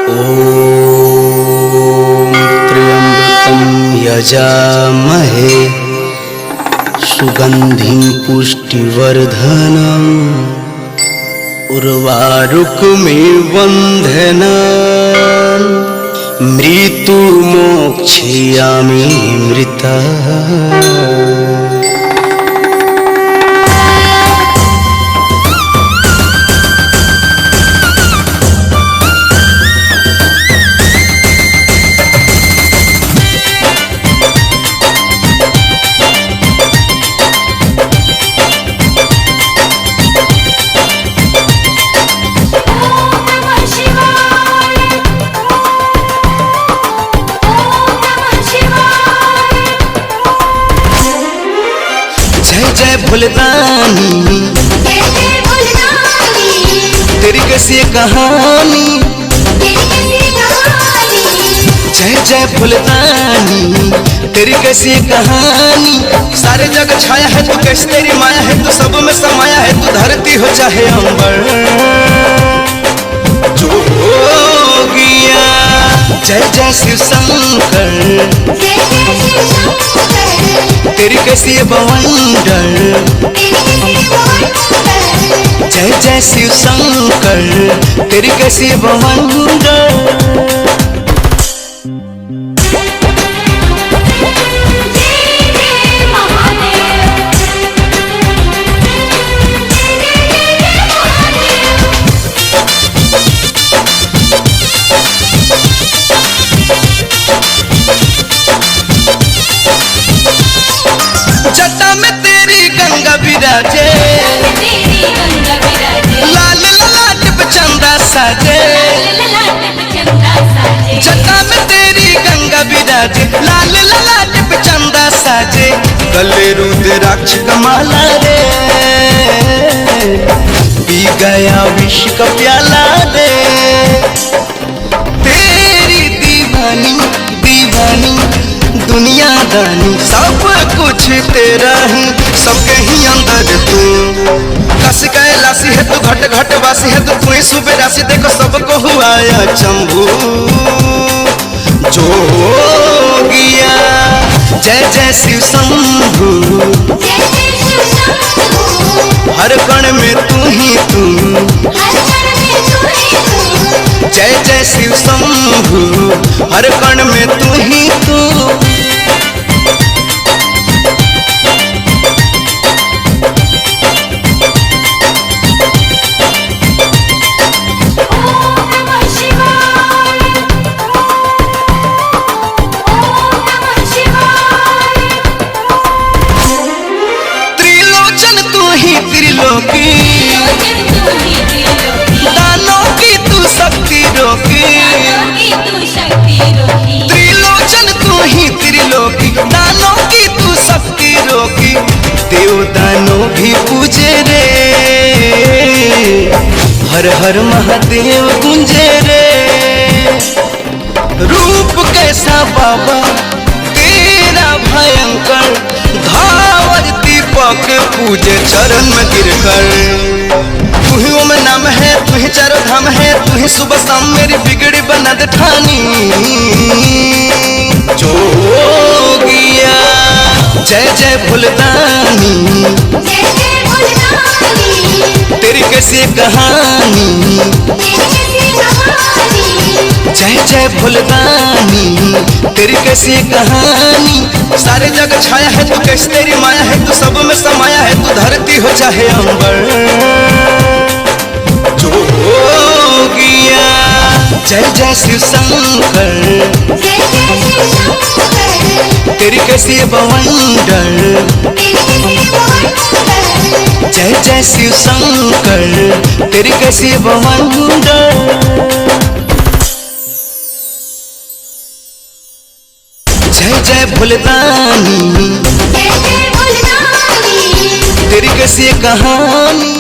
ॐ त्र्यम्बकं यजामहे सुगन्धिं पुष्टिवर्धनम् उर्वारुकमिव बन्धनान् मृत्युर्मोक्षयाम्यमृतः। जय भोलेदानी तेरी कैसी कहानी। जय जय भोलेदानी तेरी कैसी कहानी। सारे जग छाया है तू कैसी तेरी माया है तू सब में समाया है तू धरती हो चाहे अंबर जो गया। जय जय शिव शंकर तेरी कैसी बवंडर। जय जय शिव शंकर तेरी कैसी बवंडर। जटा में तेरी गंगा विराजे लाल ललाट पे चंदा साजे। जटा में तेरी गंगा विराजे लाल ललाट पे चंदा साजे। गले रुद्राक्ष कमाला रे पी गया विष का प्याला रे। तेरी दीवानी दीवानी दुनिया दानी सब कुछ तेरा ही सबके ही अंदर तू। काशी कैलाशी है तू घट घट वासी है तू ही सुबह राशि देखो सबको हुआ चंबू जो गया। जय जय शिव शंभू हर कण में तू ही तू। जय जय शिव शंभू हर कण में तू ही तू। त्रिलोकी दानों की तू शक्ति रोकी। त्रिलोचन तू ही त्रिलोकी दानों की तू शक्ति रोकी। देव दानों भी पूजे रे हर हर महादेव गुंजे रे। रूप कैसा बाबा तेरा भयंकर धावर दीपक पूजे चरण में गिरकर। तू ही ओम नाम है तू ही चारों धाम है तू ही सुबह शाम मेरी बिगड़ी बना दे ठानी जो गया। जय जय भोलेदानी तेरी कैसी कहानी। जय जय भोलेदानी तेरी कैसी कहानी। सारे जग छाया है तू कैसी तेरी माया है तू सब में समाया है तू धरती हो चाहे अंबर जो गया। जय जय शिव शंकर तेरी कैसी बवंडर। जय जय शिव शंकर तेरी कैसी बवंडर। जय जय भोलेदानी तेरी कैसी कहानी।